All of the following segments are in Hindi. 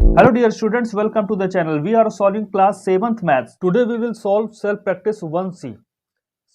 Hello dear students, welcome to the channel. We are solving class 7th maths. Today we will solve self practice 1C.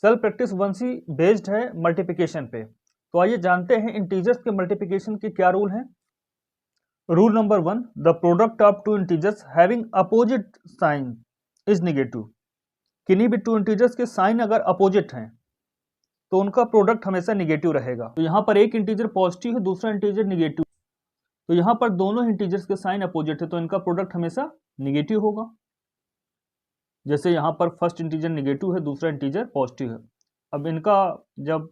self practice 1C based है मल्टीप्लिकेशन पे। तो आइए जानते हैं इंटीजर्स के मल्टीप्लिकेशन के क्या रूल हैं। Rule number 1, the product of two integers having opposite sign is negative. किन्हीं भी टू इंटीजर्स के साइन अगर अपोजिट हैं तो उनका प्रोडक्ट हमेशा नेगेटिव रहेगा। तो यहाँ पर एक इंटीजर पॉजिटिव है, दूसरा इंटीजर नेगेटिव, तो यहाँ पर दोनों इंटीजर्स के साइन अपोजिट है तो इनका प्रोडक्ट हमेशा नेगेटिव होगा। जैसे यहाँ पर फर्स्ट इंटीजर नेगेटिव है, दूसरा इंटीजर पॉजिटिव है। अब इनका जब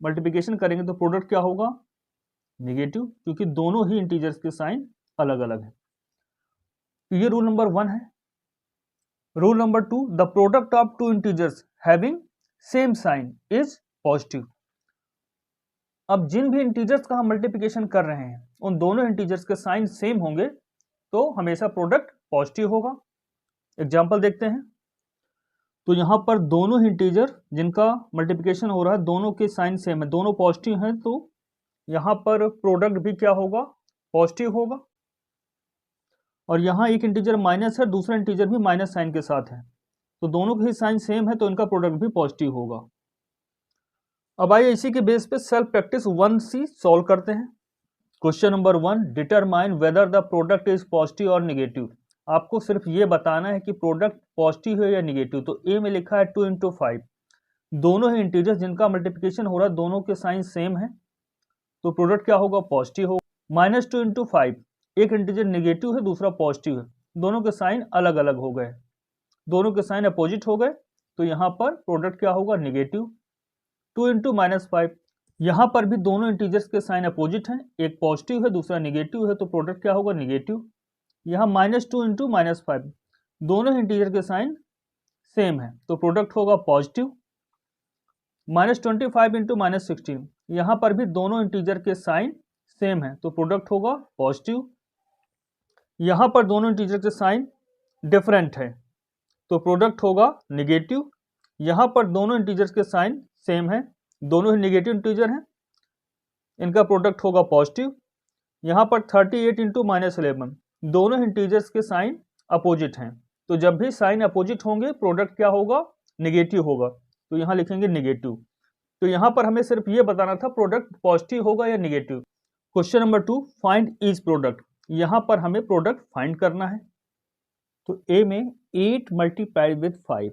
मल्टीप्लिकेशन करेंगे तो प्रोडक्ट क्या होगा? नेगेटिव, क्योंकि दोनों ही इंटीजर्स के साइन अलग अलग है। तो ये रूल नंबर 1 है। Rule number 2, the product of two integers having same sign is positive. अब जिन भी इंटीजर्स का हम मल्टीप्लिकेशन कर रहे हैं उन दोनों इंटीजर्स के साइन सेम होंगे तो हमेशा प्रोडक्ट पॉजिटिव होगा। एग्जांपल देखते हैं। तो यहाँ पर दोनों ही इंटीजर जिनका मल्टीप्लिकेशन हो रहा है दोनों के साइन सेम है, दोनों पॉजिटिव हैं, तो यहाँ पर प्रोडक्ट भी क्या होगा? पॉजिटिव होगा। और यहाँ एक इंटीजर माइनस है, दूसरा इंटीजर भी माइनस साइन के साथ है, तो दोनों के ही साइन सेम है तो इनका प्रोडक्ट भी पॉजिटिव होगा। अब आइए इसी के बेस पे सेल्फ प्रैक्टिस 1C सॉल्व करते हैं। Question number 1, determine whether the product is positive और नेगेटिव। आपको सिर्फ ये बताना है कि प्रोडक्ट पॉजिटिव है या नेगेटिव। तो ए में लिखा है 2 × 5, दोनों ही इंटीजर्स जिनका मल्टीप्लिकेशन हो रहा है दोनों के साइन सेम है तो प्रोडक्ट क्या होगा? पॉजिटिव होगा। -2 × 5, एक इंटीजर नेगेटिव है, दूसरा पॉजिटिव है, दोनों के साइन अलग अलग हो गए, दोनों के साइन अपोजिट हो गए, तो यहाँ पर प्रोडक्ट क्या होगा? नेगेटिव। 2 × -5, यहाँ पर भी दोनों इंटीजर्स के साइन अपोजिट हैं, एक पॉजिटिव है दूसरा नेगेटिव है, तो प्रोडक्ट क्या होगा? नेगेटिव। यहाँ -2 × -5, दोनों इंटीजर के साइन सेम है तो प्रोडक्ट होगा पॉजिटिव। -25 × -16, यहाँ पर भी दोनों इंटीजर के साइन सेम है तो प्रोडक्ट होगा पॉजिटिव। यहाँ पर दोनों इंटीजर के साइन डिफरेंट है तो प्रोडक्ट होगा नेगेटिव। यहाँ पर दोनों इंटीजर्स के साइन सेम है, दोनों ही नेगेटिव इंटीजर हैं, इनका प्रोडक्ट होगा पॉजिटिव। यहाँ पर 38 × -11, दोनों इंटीजर्स के साइन अपोजिट हैं, तो जब भी साइन अपोजिट होंगे प्रोडक्ट क्या होगा? नेगेटिव होगा, तो यहाँ लिखेंगे नेगेटिव। तो यहाँ पर हमें सिर्फ ये बताना था प्रोडक्ट पॉजिटिव होगा या negative. Question number 2, find each product. यहाँ पर हमें प्रोडक्ट फाइंड करना है। तो ए में 8 × 5,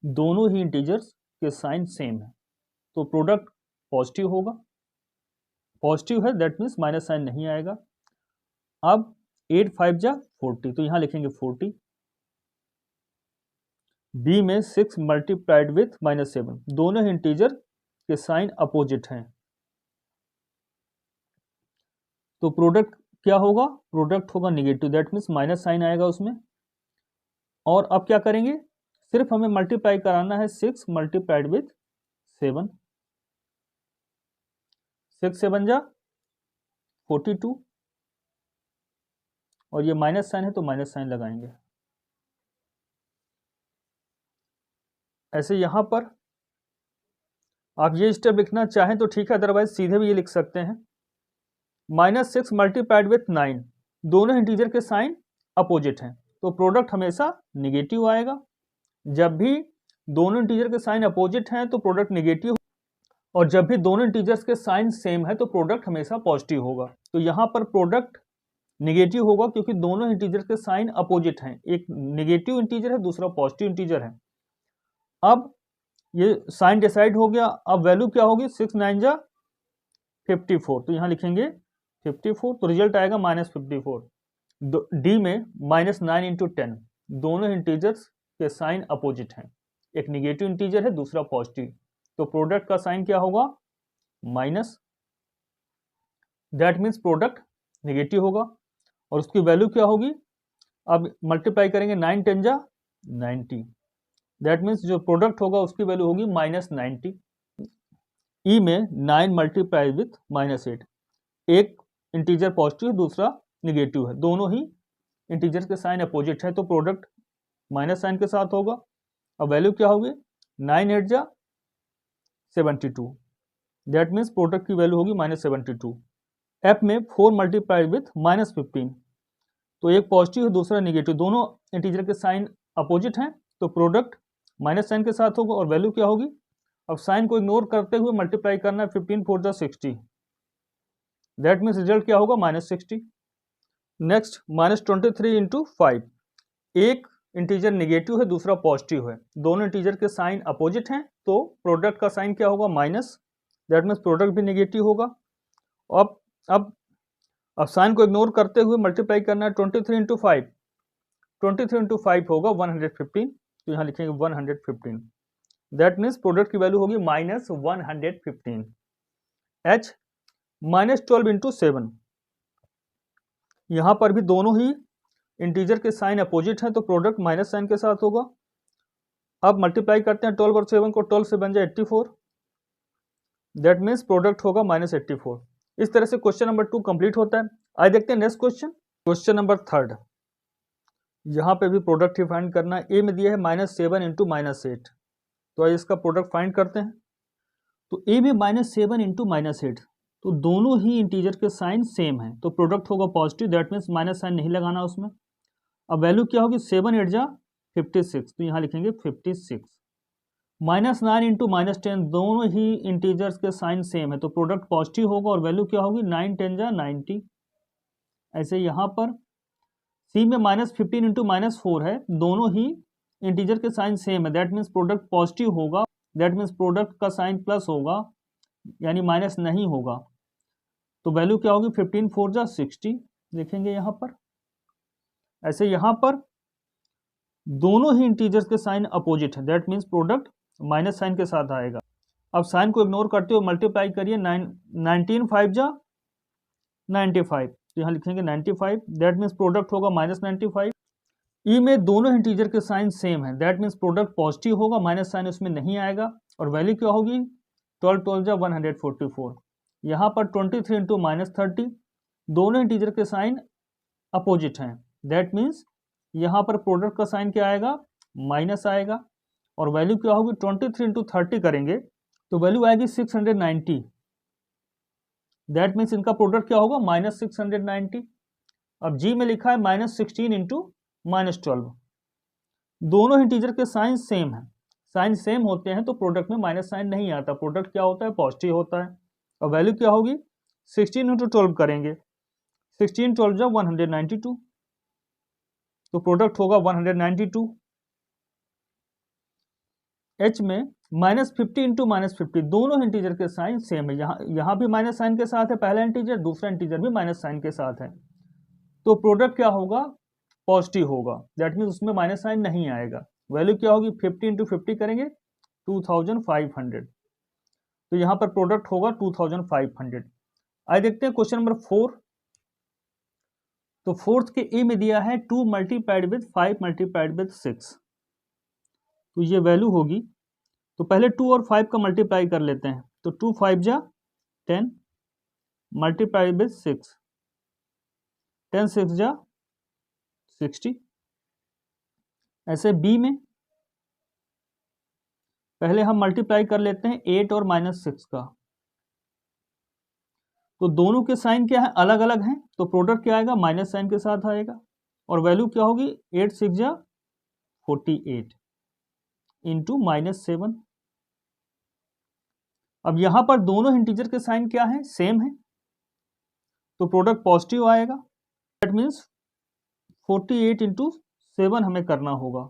दोनों ही इंटीजर्स के साइन सेम है तो प्रोडक्ट पॉजिटिव होगा। पॉजिटिव है दैट मीन्स माइनस साइन नहीं आएगा। अब 8 × 5 = 40, तो यहाँ लिखेंगे 40। बी में 6 × -7, दोनों ही इंटीजर के साइन अपोजिट हैं तो प्रोडक्ट क्या होगा? प्रोडक्ट होगा negative, that means minus sign आएगा उसमें। और अब क्या करेंगे? सिर्फ हमें मल्टीप्लाई कराना है 6 × 7, 6 7 = 42, और ये माइनस साइन है तो माइनस साइन लगाएंगे। ऐसे यहाँ पर आप ये स्टेप लिखना चाहें तो ठीक है, अदरवाइज सीधे भी ये लिख सकते हैं। -6 × 9, दोनों इंटीजर के साइन अपोजिट हैं तो प्रोडक्ट हमेशा नेगेटिव आएगा। जब भी दोनों इंटीजर के साइन अपोजिट हैं तो प्रोडक्ट नेगेटिव, और जब भी दोनों इंटीजर्स के साइन सेम है तो प्रोडक्ट हमेशा पॉजिटिव होगा। तो यहाँ पर प्रोडक्ट नेगेटिव होगा क्योंकि दोनों इंटीजर के साइन अपोजिट हैं, एक नेगेटिव इंटीजर है दूसरा पॉजिटिव इंटीजर है। अब ये साइन डिसाइड हो गया, अब वैल्यू क्या होगी? 6 × 9 = 54, तो यहाँ लिखेंगे 54, तो रिजल्ट आएगा -54। डी में -9 × 10, दोनों इंटीजर्स के साइन अपोजिट हैं, एक नेगेटिव इंटीजर है दूसरा पॉजिटिव, तो प्रोडक्ट का साइन क्या होगा? Minus, that means product negative होगा। और उसकी वैल्यू क्या होगी? अब मल्टीप्लाई करेंगे 9 × 10 = 90, दैट मीन्स जो प्रोडक्ट होगा उसकी वैल्यू होगी -90। ई में 9 × -8, एक इंटीजर पॉजिटिव दूसरा नेगेटिव है, दोनों ही इंटीजर के साइन अपोजिट है तो प्रोडक्ट माइनस साइन के साथ होगा। अब वैल्यू क्या होगी? 9 × 8 = 72, दैट मीन्स प्रोडक्ट की वैल्यू होगी -72। एफ में 4 × -15, तो एक पॉजिटिव है दूसरा नेगेटिव, दोनों इंटीजर के साइन अपोजिट हैं, तो प्रोडक्ट माइनस साइन के साथ होगा और वैल्यू क्या होगी। अब साइन को इग्नोर करते हुए मल्टीप्लाई करना है, 15 4 जा 60, दैट मीन्स रिजल्ट क्या होगा -60। नेक्स्ट -23 इंटू 5, एक इंटीजर नेगेटिव है दूसरा पॉजिटिव है, दोनों इंटीजर के साइन अपोजिट हैं, तो प्रोडक्ट का साइन क्या होगा माइनस, दैट मीन्स प्रोडक्ट भी नेगेटिव होगा। अब साइन को इग्नोर करते हुए मल्टीप्लाई करना है, 23 इंटू 5, 23 इंटू 5 होगा 115, तो यहाँ लिखेंगे 115, दैट मीन्स प्रोडक्ट की वैल्यू होगी -115। h -12 इंटू 7, यहाँ पर भी दोनों ही इंटीजर के साइन अपोजिट हैं, तो प्रोडक्ट माइनस साइन के साथ होगा। अब मल्टीप्लाई करते हैं 12 और 7 को, 12 से बन जाए 84, दैट मीन्स प्रोडक्ट होगा -84। इस तरह से क्वेश्चन नंबर 2 कंप्लीट होता है। आइए देखते हैं नेक्स्ट क्वेश्चन, क्वेश्चन नंबर 3। यहाँ पे भी प्रोडक्ट ही फाइंड करना है। ए में दिया है -7 इंटू -8, तो आइए इसका प्रोडक्ट फाइंड करते हैं। तो ए में -7 इंटू -8, तो दोनों ही इंटीजर के साइन सेम है, तो प्रोडक्ट होगा positive, that means minus sign नहीं लगाना उसमें। अब वैल्यू क्या होगी, 7 8 जा 56, तो यहाँ लिखेंगे 56। -9 इंटू -10, दोनों ही इंटीजर्स के साइन सेम है, तो प्रोडक्ट पॉजिटिव होगा और वैल्यू क्या होगी 9 10 जा 90। ऐसे यहाँ पर सी में -15 इंटू -4 है, दोनों ही इंटीजर के साइन सेम है, दैट मीन्स प्रोडक्ट पॉजिटिव होगा, दैट मीन्स प्रोडक्ट का साइन प्लस होगा, यानी माइनस नहीं होगा, तो वैल्यू क्या होगी 15 4 जा 60 लिखेंगे यहाँ पर। ऐसे यहाँ पर दोनों ही इंटीजर्स के साइन अपोजिट है, that means product minus sign के साथ आएगा। अब साइन को इग्नोर करते हुए मल्टीप्लाई करिए, 19 5 जा 95, तो यहाँ लिखेंगे 95, दैट मीन्स प्रोडक्ट होगा -95। ई में दोनों इंटीजर के साइन सेम है, दैट मीन्स प्रोडक्ट पॉजिटिव होगा, माइनस साइन उसमें नहीं आएगा, और वैल्यू क्या होगी 12 12 जा 144। यहाँ पर 23 इंटू -30, दोनों इंटीजर के साइन अपोजिट हैं, दैट मीन्स यहाँ पर प्रोडक्ट का साइन क्या आएगा माइनस आएगा, और वैल्यू क्या होगी 23 इंटू 30 करेंगे तो वैल्यू आएगी 690, दैट मीन्स इनका प्रोडक्ट क्या होगा -690। अब जी में लिखा है -16 इंटू -12, दोनों इंटीजर के साइन सेम है, साइन सेम होते हैं तो प्रोडक्ट में माइनस साइन नहीं आता, प्रोडक्ट क्या होता है पॉजिटिव होता है। और वैल्यू क्या होगी 16 इंटू 12 करेंगे, 16 12 जा 192, तो प्रोडक्ट होगा 192। एच में -50 इंटू -50, दोनों इंटीजर के साइन सेम है, यहाँ भी माइनस साइन के साथ है पहला इंटीजर, दूसरा इंटीजर भी माइनस साइन के साथ है, तो प्रोडक्ट क्या होगा पॉजिटिव होगा, दैट मीन्स उसमें माइनस साइन नहीं आएगा। वैल्यू क्या होगी 50 इंटू 50 करेंगे 2500, तो यहाँ पर प्रोडक्ट होगा 2500। आइए देखते हैं क्वेश्चन नंबर 4। तो फोर्थ के ए में दिया है 2 मल्टीप्लाइड विद 5 मल्टीप्लाइड विद 6, तो ये वैल्यू होगी, तो पहले 2 और 5 का मल्टीप्लाई कर लेते हैं, तो 2 5 जा 10 मल्टीप्लाइड विद 6, 10 6 जा 60। ऐसे बी में पहले हम मल्टीप्लाई कर लेते हैं 8 और -6 का, तो दोनों के साइन क्या है अलग अलग हैं, तो प्रोडक्ट क्या आएगा माइनस साइन के साथ आएगा, और वैल्यू क्या होगी 8 6 जा 48 इंटू -7। अब यहां पर दोनों इंटीजर के साइन क्या है सेम है, तो प्रोडक्ट पॉजिटिव आएगा, दैट मीन्स 48 इंटू 7 हमें करना होगा,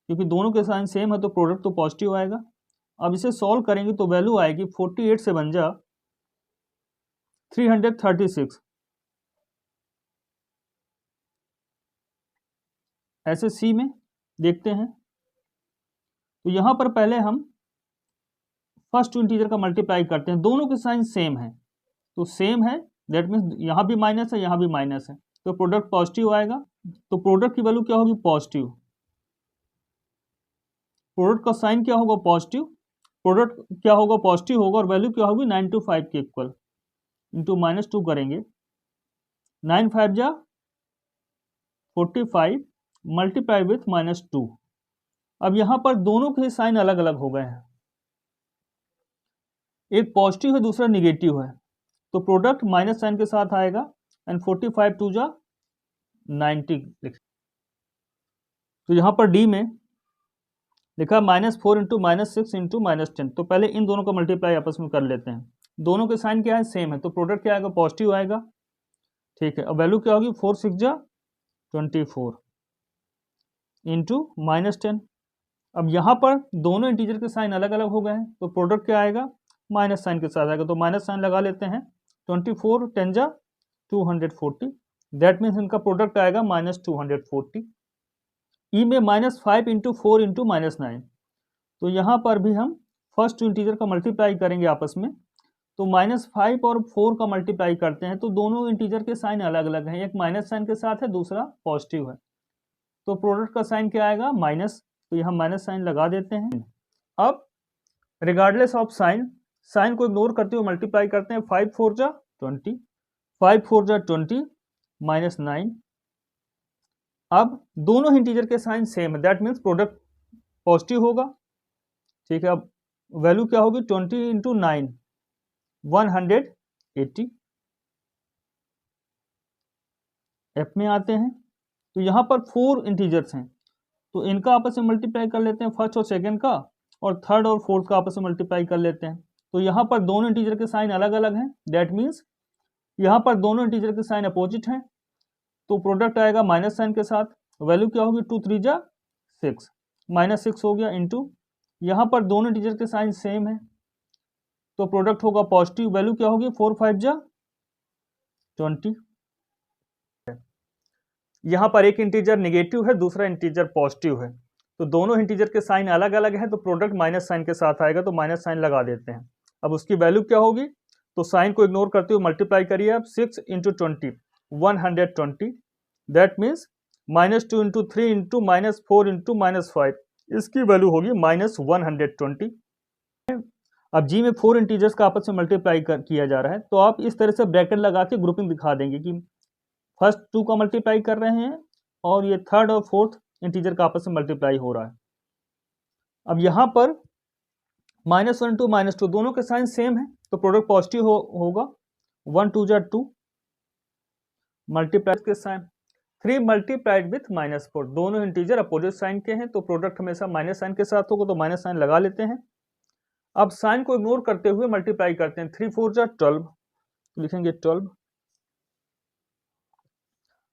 क्योंकि दोनों के साइन सेम है तो प्रोडक्ट तो पॉजिटिव आएगा। अब इसे सॉल्व करेंगे तो वैल्यू आएगी 48 से बन जा 336। ऐसे सी में देखते हैं, तो यहां पर पहले हम फर्स्ट इंटीजर का मल्टीप्लाई करते हैं, दोनों के साइन सेम है, तो सेम है दैट मीन्स यहां भी माइनस है यहां भी माइनस है, तो प्रोडक्ट पॉजिटिव आएगा, तो प्रोडक्ट की वैल्यू क्या होगी पॉजिटिव, प्रोडक्ट का साइन क्या होगा पॉजिटिव, प्रोडक्ट क्या होगा पॉजिटिव होगा, और वैल्यू क्या होगी 9 to 5 के इक्वल, इंटू -2 करेंगे, 9 5 जा 45 मल्टीप्लाई विथ -2। अब यहां पर दोनों के साइन अलग अलग हो गए हैं, एक पॉजिटिव है दूसरा निगेटिव है, तो प्रोडक्ट माइनस साइन के साथ आएगा, एंड 45 2 जा 90 लिखें। तो यहाँ पर डी में लिखा -4 इंटू -6 इंटू -10। तो पहले इन दोनों का मल्टीप्लाई आपस में कर लेते हैं। दोनों के साइन क्या है, सेम है, तो प्रोडक्ट क्या आएगा, पॉजिटिव आएगा। ठीक है, अब वैल्यू क्या होगी, 4 6 जा 24 इंटू -10। अब यहाँ पर दोनों इंटीजर के साइन अलग अलग हो गए हैं, तो प्रोडक्ट क्या आएगा, माइनस साइन के साथ आएगा, तो माइनस साइन लगा लेते हैं। 24 10 जा 240, दैट मीन्स इनका प्रोडक्ट आएगा -240। ई में -5 इंटू 4 इंटू -9। तो यहाँ पर भी हम फर्स्ट टू इंटीजर का मल्टीप्लाई करेंगे आपस में, तो -5 और 4 का मल्टीप्लाई करते हैं, तो दोनों इंटीजर के साइन अलग अलग हैं, एक माइनस साइन के साथ है, दूसरा पॉजिटिव है, तो प्रोडक्ट का साइन क्या आएगा, माइनस, तो यहाँ माइनस साइन लगा देते हैं। अब रिगार्डलेस ऑफ साइन, साइन को इग्नोर करते हुए मल्टीप्लाई करते हैं। 5 4 जा 20, 5 4 जा 20 -9। अब दोनों इंटीजर के साइन सेम है, दैट मीन्स प्रोडक्ट पॉजिटिव होगा। ठीक है, अब वैल्यू क्या होगी, 20 इंटू 9 180। एफ में आते हैं, तो यहाँ पर 4 इंटीजर्स हैं, तो इनका आपस में मल्टीप्लाई कर लेते हैं, फर्स्ट और सेकंड का, और थर्ड और फोर्थ का आपस में मल्टीप्लाई कर लेते हैं। तो यहाँ पर दोनों इंटीजर के साइन अलग अलग हैं, दैट मीन्स यहाँ पर दोनों इंटीजर के साइन अपोजिट हैं, तो प्रोडक्ट आएगा माइनस साइन के साथ। वैल्यू क्या होगी, 2 3 जा 6 -6 हो गया, इंटू यहाँ पर दोनों इंटीजर के साइन सेम है, तो प्रोडक्ट होगा पॉजिटिव। वैल्यू क्या होगी, 4 5 जा 20। यहाँ पर एक इंटीजर नेगेटिव है, दूसरा इंटीजर पॉजिटिव है, तो दोनों इंटीजर के साइन अलग अलग हैं, तो प्रोडक्ट माइनस साइन के साथ आएगा, तो माइनस साइन लगा देते हैं। अब उसकी वैल्यू क्या होगी, तो साइन को इग्नोर करते हुए मल्टीप्लाई करिए आप, 6 into 20 120, that means -2 into 3 into -4 into -5, इसकी वैल्यू होगी -120। अब जी में 4 इंटीजर्स का आपस में मल्टीप्लाई किया जा रहा है, तो आप इस तरह से ब्रैकेट लगा के ग्रुपिंग दिखा देंगे कि फर्स्ट 2 का मल्टीप्लाई कर रहे हैं और ये थर्ड और फोर्थ इंटीजर का आपस में मल्टीप्लाई हो रहा है। अब यहाँ पर -1 टू -2 दोनों के साइन सेम है, तो प्रोडक्ट पॉजिटिव होगा। 1 2 जा 2 मल्टीप्लाई के साइन 3 मल्टीप्लाइड विथ -4, दोनों इंटीजर अपोजिट साइन के हैं, तो प्रोडक्ट हमेशा माइनस साइन के साथ होगा, तो माइनस साइन लगा लेते हैं। अब साइन को इग्नोर करते हुए मल्टीप्लाई करते हैं। 3 4 जा 12, लिखेंगे 12।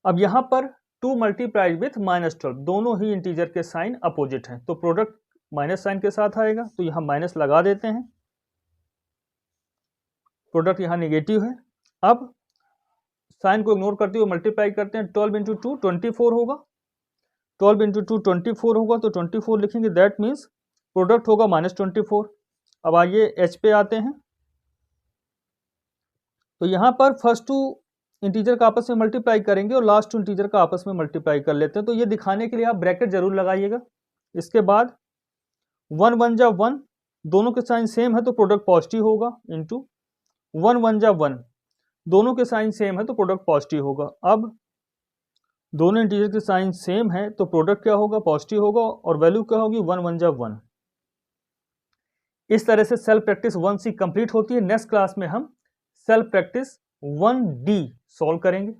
अब यहाँ पर 2 मल्टीप्लाइड विथ -12, दोनों ही इंटीजर के साइन अपोजिट हैं, तो प्रोडक्ट माइनस साइन के साथ आएगा, तो यहाँ माइनस लगा देते हैं, प्रोडक्ट यहाँ नेगेटिव है। अब साइन को इग्नोर करते हुए मल्टीप्लाई करते हैं। 12 इंटू 2 24 होगा, 12 इंटू 2 24 होगा, तो 24 लिखेंगे, दैट मीन्स प्रोडक्ट होगा -24। अब आइए एच पे आते हैं, तो यहाँ पर फर्स्ट 2 इंटीजर का आपस में मल्टीप्लाई करेंगे और लास्ट 2 इंटीजर का आपस में मल्टीप्लाई कर लेते हैं, तो ये दिखाने के लिए आप ब्रैकेट जरूर लगाइएगा। इसके बाद 1 1 जा 1, दोनों के साइन सेम है, तो प्रोडक्ट पॉजिटिव होगा, इंटू 1 1 जा 1, दोनों के साइन सेम है, तो प्रोडक्ट पॉजिटिव होगा। अब दोनों इंटीजर के साइन सेम है, तो प्रोडक्ट क्या होगा, पॉजिटिव होगा, और वैल्यू क्या होगी, 1 1 जा 1। इस तरह से सेल्फ प्रैक्टिस 1C कंप्लीट होती है। नेक्स्ट क्लास में हम सेल्फ प्रैक्टिस 1D सॉल्व करेंगे।